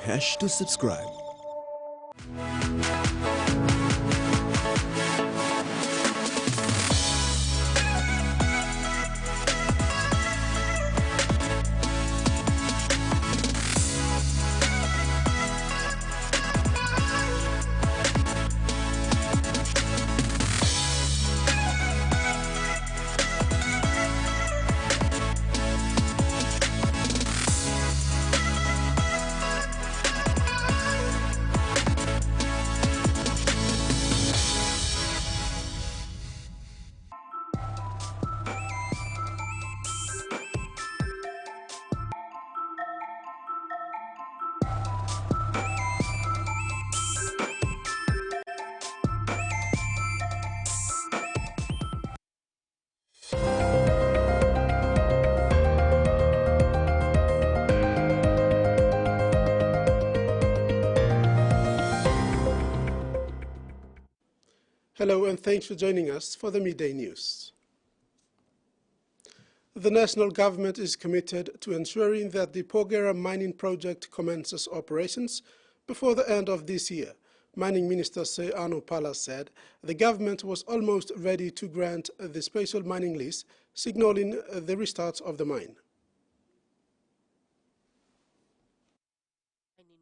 hash to subscribe. Hello and thanks for joining us for the Midday News. The national government is committed to ensuring that the Porgera mining project commences operations before the end of this year. Mining Minister Sir Arno Pala said the government was almost ready to grant the special mining lease, signalling the restart of the mine.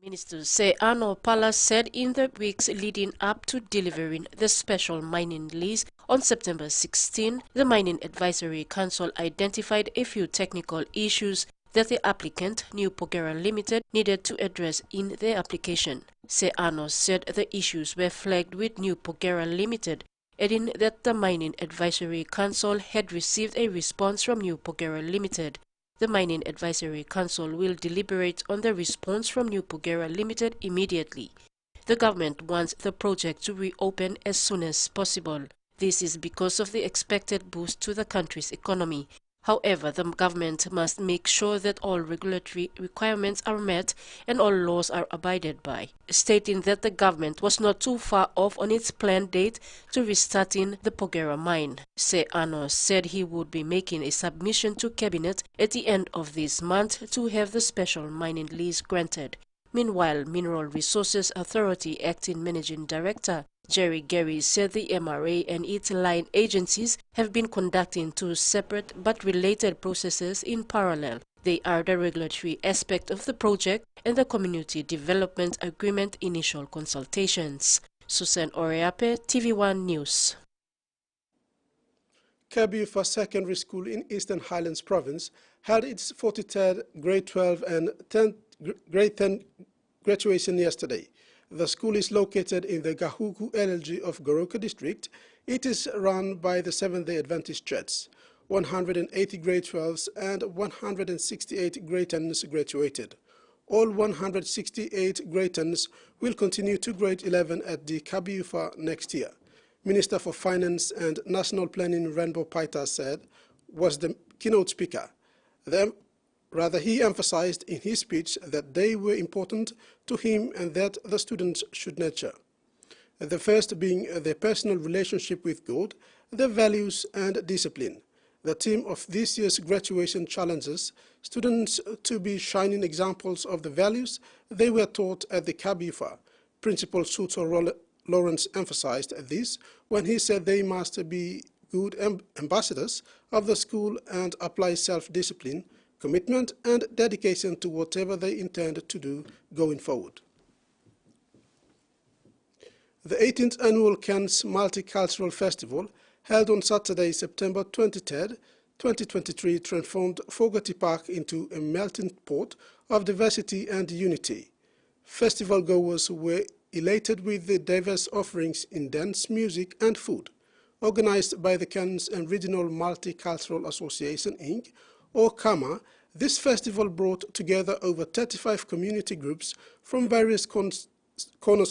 Minister Sir Arno Pala said in the weeks leading up to delivering the special mining lease on September 16, the Mining Advisory Council identified a few technical issues that the applicant, New Porgera Limited, needed to address in their application. Sir Arno said the issues were flagged with New Porgera Limited, adding that the Mining Advisory Council had received a response from New Porgera Limited. The Mining Advisory Council will deliberate on the response from New Porgera Limited immediately. The government wants the project to reopen as soon as possible. This is because of the expected boost to the country's economy. However, the government must make sure that all regulatory requirements are met and all laws are abided by, stating that the government was not too far off on its planned date to restarting the Porgera mine. Sir Arno said he would be making a submission to Cabinet at the end of this month to have the special mining lease granted. Meanwhile, Mineral Resources Authority Acting Managing Director Jerry Gary said the MRA and its line agencies have been conducting two separate but related processes in parallel. They are the regulatory aspect of the project and the Community Development Agreement initial consultations. Susan Oreape, TVWAN News. Kabiufa Secondary School in Eastern Highlands Province held its 43rd Grade 12 and 10th Grade 10 graduation yesterday. The school is located in the Gahuku LLG of Goroka District. It is run by the Seventh-day Adventist Church. 180 Grade 12s and 168 Grade 10s graduated. All 168 Grade 10s will continue to Grade 11 at the Kabiufa next year. Minister for Finance and National Planning Rainbow Paita said was the keynote speaker. He emphasized in his speech that they were important to him and that the students should nurture. The first being their personal relationship with God, their values and discipline. The theme of this year's graduation challenges students to be shining examples of the values they were taught at the Kabiufa. Principal Suto Lawrence emphasized this when he said they must be good ambassadors of the school and apply self-discipline, commitment and dedication to whatever they intend to do going forward. The 18th Annual Cairns Multicultural Festival, held on Saturday, September 23, 2023, transformed Fogarty Park into a melting pot of diversity and unity. Festival goers were elated with the diverse offerings in dance, music and food. Organized by the Cairns and Regional Multicultural Association, Inc., or KAMA, this festival brought together over 35 community groups from various corners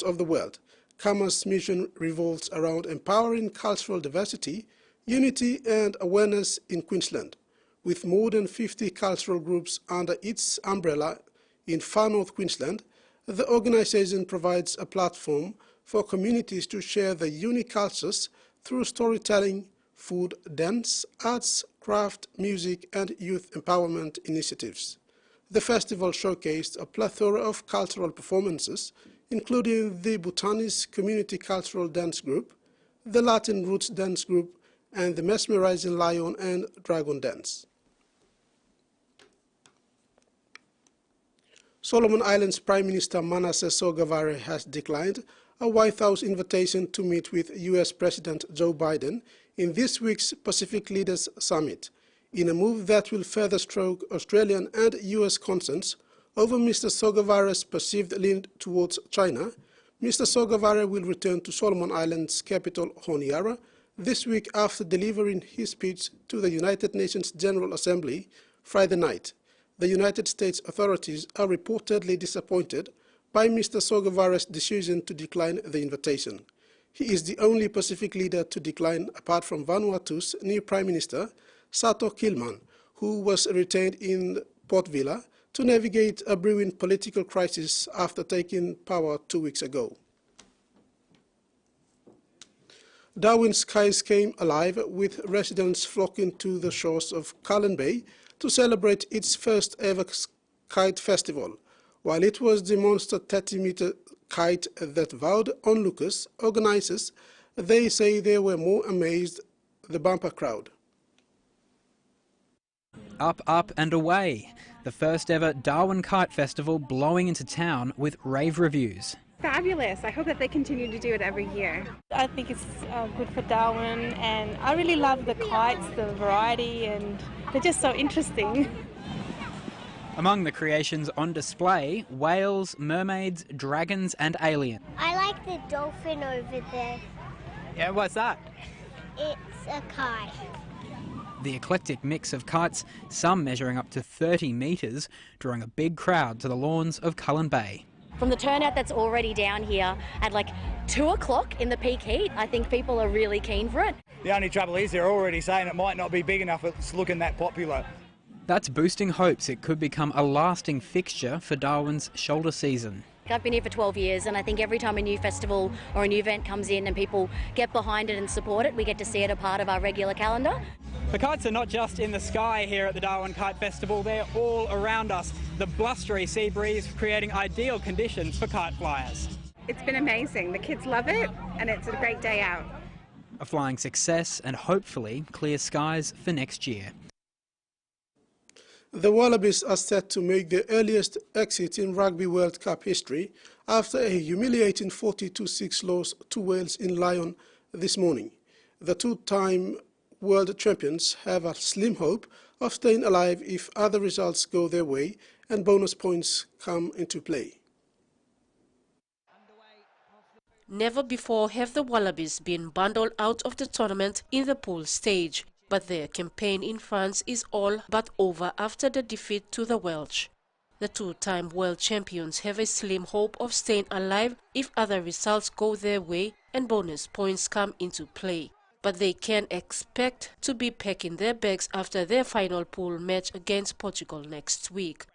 of the world. KAMA's mission revolves around empowering cultural diversity, unity and awareness in Queensland. With more than 50 cultural groups under its umbrella in far north Queensland, the organization provides a platform for communities to share their unique cultures through storytelling, food, dance, arts, craft, music and youth empowerment initiatives. The festival showcased a plethora of cultural performances, including the Bhutanese Community Cultural Dance Group, the Latin Roots Dance Group, and the mesmerizing Lion and Dragon Dance. Solomon Islands Prime Minister Manasseh Sogavare has declined a White House invitation to meet with U.S. President Joe Biden in this week's Pacific Leaders Summit, in a move that will further stroke Australian and U.S. concerns over Mr. Sogavare's perceived lean towards China. Mr. Sogavare will return to Solomon Islands' capital, Honiara, this week after delivering his speech to the United Nations General Assembly Friday night. The United States authorities are reportedly disappointed by Mr. Sogavare's decision to decline the invitation. He is the only Pacific leader to decline apart from Vanuatu's new Prime Minister, Sato Kilman, who was retained in Port Vila to navigate a brewing political crisis after taking power 2 weeks ago. Darwin's skies came alive with residents flocking to the shores of Cullen Bay to celebrate its first ever Kite Festival. While it was the monster 30-meter kite that wowed onlookers, organizers, they say they were more amazed the bumper crowd. Up, up and away. The first ever Darwin Kite Festival blowing into town with rave reviews. Fabulous. I hope that they continue to do it every year. I think it's good for Darwin, and I really love the kites, the variety, and they're just so interesting. Among the creations on display, whales, mermaids, dragons and aliens. I like the dolphin over there. Yeah, what's that? It's a kite. The eclectic mix of kites, some measuring up to 30 metres, drawing a big crowd to the lawns of Cullen Bay. From the turnout that's already down here at like 2 o'clock in the peak heat, I think people are really keen for it. The only trouble is they're already saying it might not be big enough, it's looking that popular. That's boosting hopes it could become a lasting fixture for Darwin's shoulder season. I've been here for 12 years and I think every time a new festival or a new event comes in and people get behind it and support it, we get to see it a part of our regular calendar. The kites are not just in the sky here at the Darwin Kite Festival, they're all around us. The blustery sea breeze creating ideal conditions for kite flyers. It's been amazing. The kids love it and it's a great day out. A flying success and hopefully clear skies for next year. The Wallabies are set to make their earliest exit in Rugby World Cup history after a humiliating 40-6 loss to Wales in Lyon this morning. The two-time world champions have a slim hope of staying alive if other results go their way and bonus points come into play. Never before have the Wallabies been bundled out of the tournament in the pool stage, but their campaign in France is all but over after the defeat to the Welsh. The two-time world champions have a slim hope of staying alive if other results go their way and bonus points come into play. But they can expect to be packing their bags after their final pool match against Portugal next week.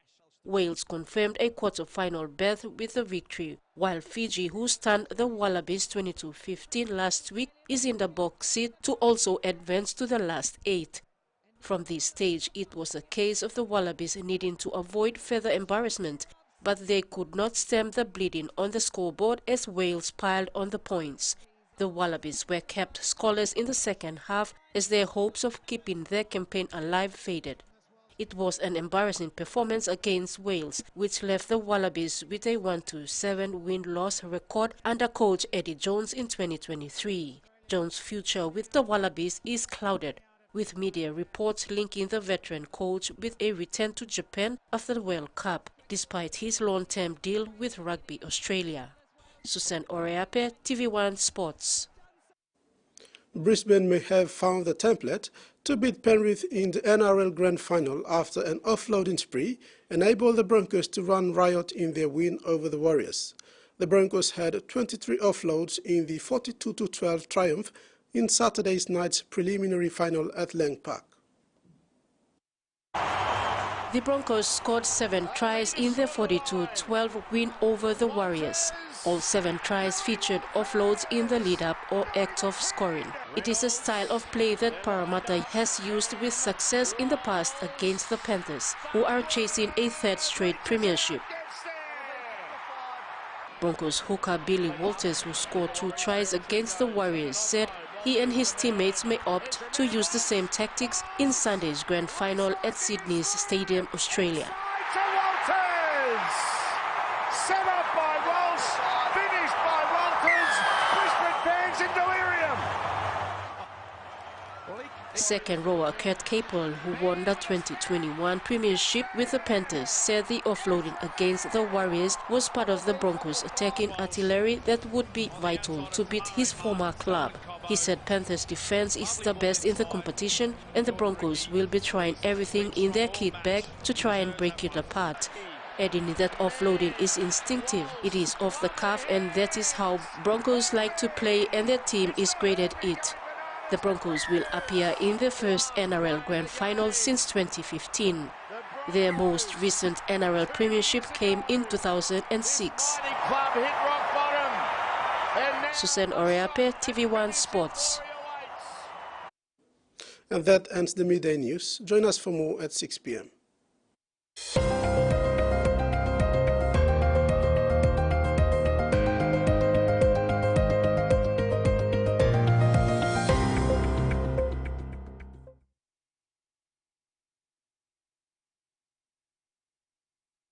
Wales confirmed a quarter-final berth with the victory, while Fiji, who stunned the Wallabies 22-15 last week, is in the box seat to also advance to the last 8. From this stage, it was a case of the Wallabies needing to avoid further embarrassment, but they could not stem the bleeding on the scoreboard as Wales piled on the points. The Wallabies were kept scoreless in the second half as their hopes of keeping their campaign alive faded. It was an embarrassing performance against Wales, which left the Wallabies with a 1-7 win-loss record under coach Eddie Jones in 2023. Jones' future with the Wallabies is clouded, with media reports linking the veteran coach with a return to Japan after the World Cup, despite his long-term deal with Rugby Australia. Susan Oreape, TVWAN Sports. Brisbane may have found the template to beat Penrith in the NRL Grand Final after an offloading spree enabled the Broncos to run riot in their win over the Warriors. The Broncos had 23 offloads in the 42-12 triumph in Saturday's night's preliminary final at Lang Park. The Broncos scored 7 tries in their 42-12 win over the Warriors. All 7 tries featured offloads in the lead-up or act of scoring. It is a style of play that Parramatta has used with success in the past against the Panthers, who are chasing a 3rd straight premiership. Broncos hooker Billy Walters, who scored 2 tries against the Warriors, said he and his teammates may opt to use the same tactics in Sunday's Grand Final at Sydney's Stadium, Australia. Set up by Walsh, finished by Walters, Brisbane fans in delirium. Second rower Kurt Capel, who won the 2021 premiership with the Panthers, said the offloading against the Warriors was part of the Broncos' attacking artillery that would be vital to beat his former club. He said Panthers' defense is the best in the competition and the Broncos will be trying everything in their kit bag to try and break it apart. Adding that offloading is instinctive, it is off the cuff, and that is how Broncos like to play, and their team is great at it. The Broncos will appear in their first NRL Grand Final since 2015. Their most recent NRL premiership came in 2006. Susan Oreape, TV1 Sports. And that ends the midday news. Join us for more at 6 p.m.